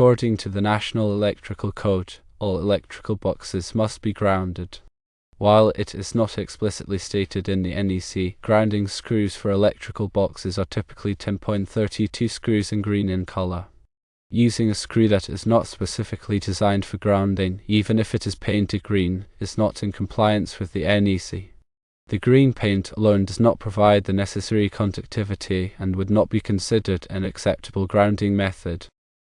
According to the National Electrical Code, all electrical boxes must be grounded. While it is not explicitly stated in the NEC, grounding screws for electrical boxes are typically 10.32 screws and green in color. Using a screw that is not specifically designed for grounding, even if it is painted green, is not in compliance with the NEC. The green paint alone does not provide the necessary conductivity and would not be considered an acceptable grounding method.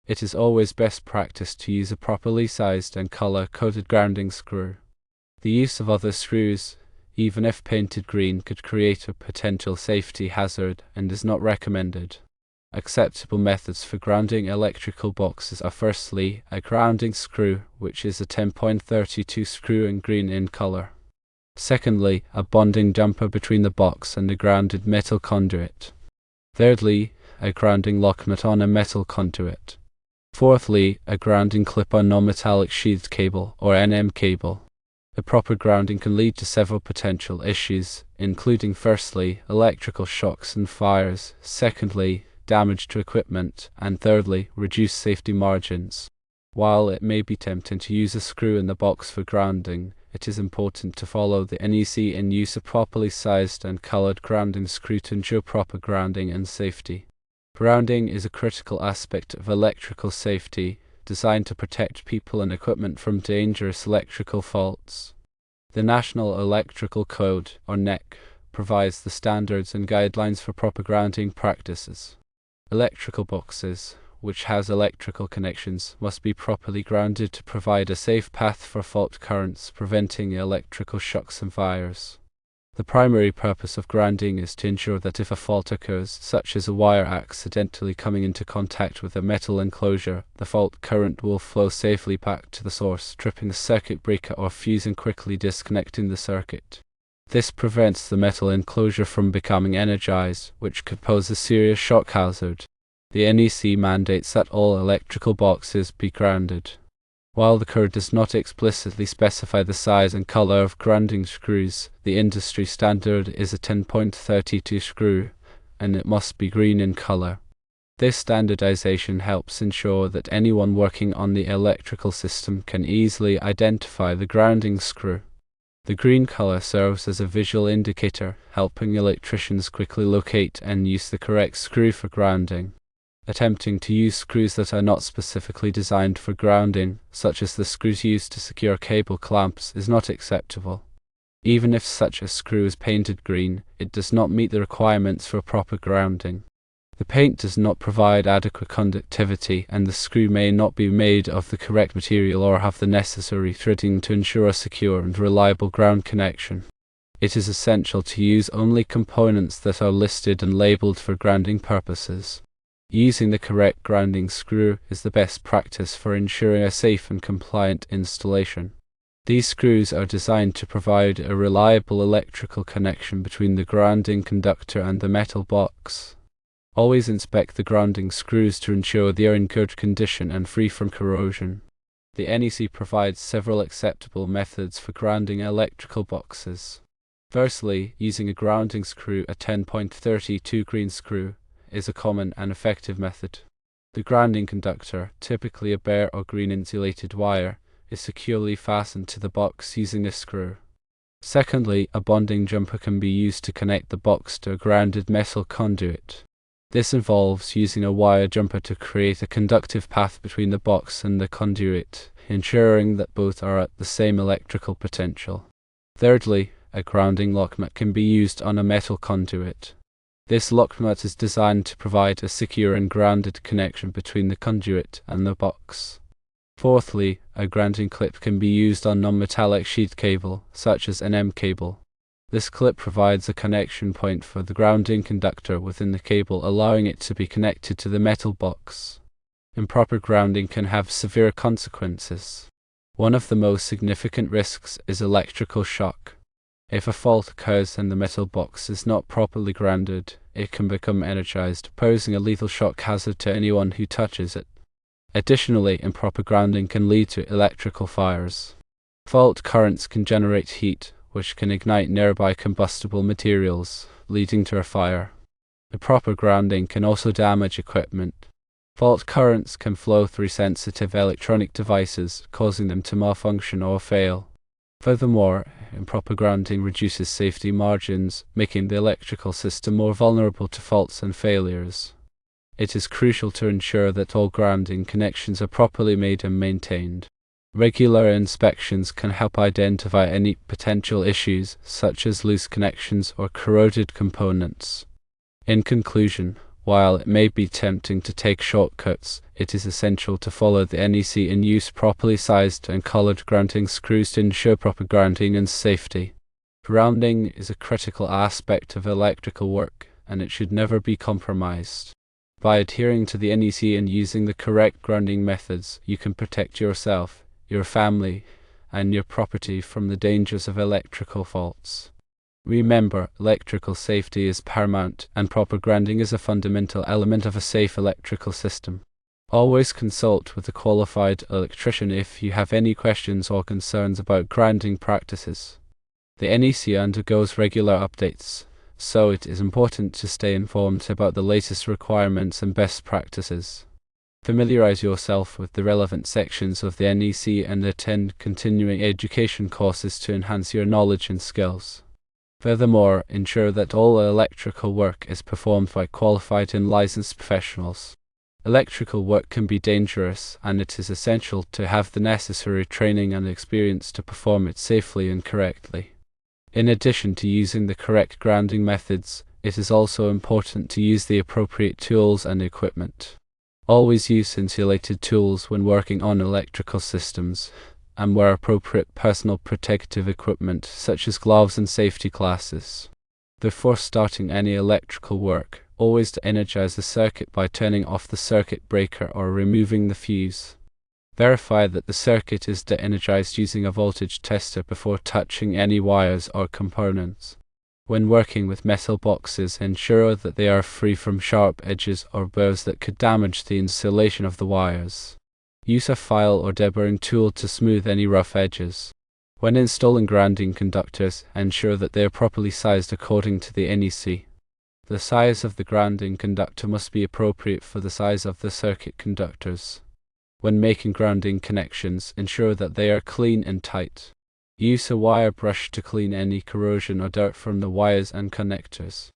It is always best practice to use a properly sized and color-coded grounding screw. The use of other screws, even if painted green, could create a potential safety hazard and is not recommended. Acceptable methods for grounding electrical boxes are firstly, a grounding screw, which is a 10.32 screw and green in color. Secondly, a bonding jumper between the box and the grounded metal conduit. Thirdly, a grounding lock nut on a metal conduit. Fourthly, a grounding clip on non-metallic sheathed cable or NM cable. Improper grounding can lead to several potential issues, including firstly, electrical shocks and fires, secondly, damage to equipment, and thirdly, reduced safety margins. While it may be tempting to use a screw in the box for grounding, it is important to follow the NEC and use a properly sized and colored grounding screw to ensure proper grounding and safety. Grounding is a critical aspect of electrical safety, designed to protect people and equipment from dangerous electrical faults. The National Electrical Code, or NEC, provides the standards and guidelines for proper grounding practices. Electrical boxes, which has electrical connections, must be properly grounded to provide a safe path for fault currents, preventing electrical shocks and fires. The primary purpose of grounding is to ensure that if a fault occurs, such as a wire accidentally coming into contact with a metal enclosure, the fault current will flow safely back to the source, tripping the circuit breaker or fuse and quickly disconnecting the circuit. This prevents the metal enclosure from becoming energized, which could pose a serious shock hazard. The NEC mandates that all electrical boxes be grounded. While the code does not explicitly specify the size and color of grounding screws, the industry standard is a 10.32 screw, and it must be green in color. This standardization helps ensure that anyone working on the electrical system can easily identify the grounding screw. The green color serves as a visual indicator, helping electricians quickly locate and use the correct screw for grounding. Attempting to use screws that are not specifically designed for grounding, such as the screws used to secure cable clamps, is not acceptable. Even if such a screw is painted green, it does not meet the requirements for proper grounding. The paint does not provide adequate conductivity, and the screw may not be made of the correct material or have the necessary threading to ensure a secure and reliable ground connection. It is essential to use only components that are listed and labeled for grounding purposes. Using the correct grounding screw is the best practice for ensuring a safe and compliant installation. These screws are designed to provide a reliable electrical connection between the grounding conductor and the metal box. Always inspect the grounding screws to ensure they are in good condition and free from corrosion. The NEC provides several acceptable methods for grounding electrical boxes. Firstly, using a grounding screw, a 10.32 green screw, is a common and effective method. The grounding conductor, typically a bare or green insulated wire, is securely fastened to the box using a screw. Secondly, a bonding jumper can be used to connect the box to a grounded metal conduit. This involves using a wire jumper to create a conductive path between the box and the conduit, ensuring that both are at the same electrical potential. Thirdly, a grounding lock nut can be used on a metal conduit. This lock nut is designed to provide a secure and grounded connection between the conduit and the box. Fourthly, a grounding clip can be used on non-metallic sheathed cable, such as NM cable. This clip provides a connection point for the grounding conductor within the cable, allowing it to be connected to the metal box. Improper grounding can have severe consequences. One of the most significant risks is electrical shock. If a fault occurs and the metal box is not properly grounded, it can become energized, posing a lethal shock hazard to anyone who touches it. Additionally, improper grounding can lead to electrical fires. Fault currents can generate heat, which can ignite nearby combustible materials, leading to a fire. Improper grounding can also damage equipment. Fault currents can flow through sensitive electronic devices, causing them to malfunction or fail. Furthermore, improper grounding reduces safety margins, making the electrical system more vulnerable to faults and failures. It is crucial to ensure that all grounding connections are properly made and maintained. Regular inspections can help identify any potential issues, such as loose connections or corroded components. In conclusion, while it may be tempting to take shortcuts, it is essential to follow the NEC and use properly sized and colored grounding screws to ensure proper grounding and safety. Grounding is a critical aspect of electrical work, and it should never be compromised. By adhering to the NEC and using the correct grounding methods, you can protect yourself, your family, and your property from the dangers of electrical faults. Remember, electrical safety is paramount, and proper grounding is a fundamental element of a safe electrical system. Always consult with a qualified electrician if you have any questions or concerns about grounding practices. The NEC undergoes regular updates, so it is important to stay informed about the latest requirements and best practices. Familiarize yourself with the relevant sections of the NEC and attend continuing education courses to enhance your knowledge and skills. Furthermore, ensure that all electrical work is performed by qualified and licensed professionals. Electrical work can be dangerous, and it is essential to have the necessary training and experience to perform it safely and correctly. In addition to using the correct grounding methods, it is also important to use the appropriate tools and equipment. Always use insulated tools when working on electrical systems, and wear appropriate personal protective equipment such as gloves and safety glasses. Before starting any electrical work, always energize the circuit by turning off the circuit breaker or removing the fuse. Verify that the circuit is de-energized using a voltage tester before touching any wires or components. When working with metal boxes, ensure that they are free from sharp edges or burrs that could damage the insulation of the wires. Use a file or deburring tool to smooth any rough edges. When installing grounding conductors, ensure that they are properly sized according to the NEC. The size of the grounding conductor must be appropriate for the size of the circuit conductors. When making grounding connections, ensure that they are clean and tight. Use a wire brush to clean any corrosion or dirt from the wires and connectors.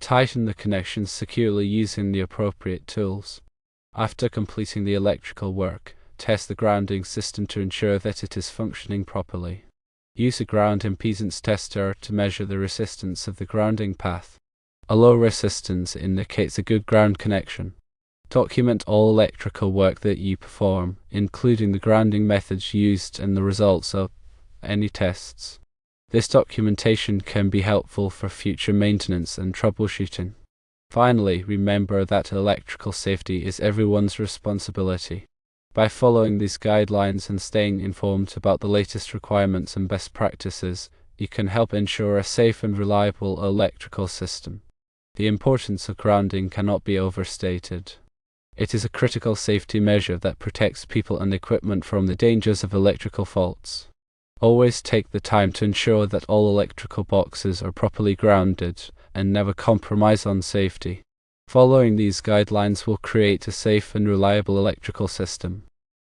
Tighten the connections securely using the appropriate tools. After completing the electrical work, test the grounding system to ensure that it is functioning properly. Use a ground impedance tester to measure the resistance of the grounding path. A low resistance indicates a good ground connection. Document all electrical work that you perform, including the grounding methods used and the results of any tests. This documentation can be helpful for future maintenance and troubleshooting. Finally, remember that electrical safety is everyone's responsibility. By following these guidelines and staying informed about the latest requirements and best practices, you can help ensure a safe and reliable electrical system. The importance of grounding cannot be overstated. It is a critical safety measure that protects people and equipment from the dangers of electrical faults. Always take the time to ensure that all electrical boxes are properly grounded and never compromise on safety. Following these guidelines will create a safe and reliable electrical system.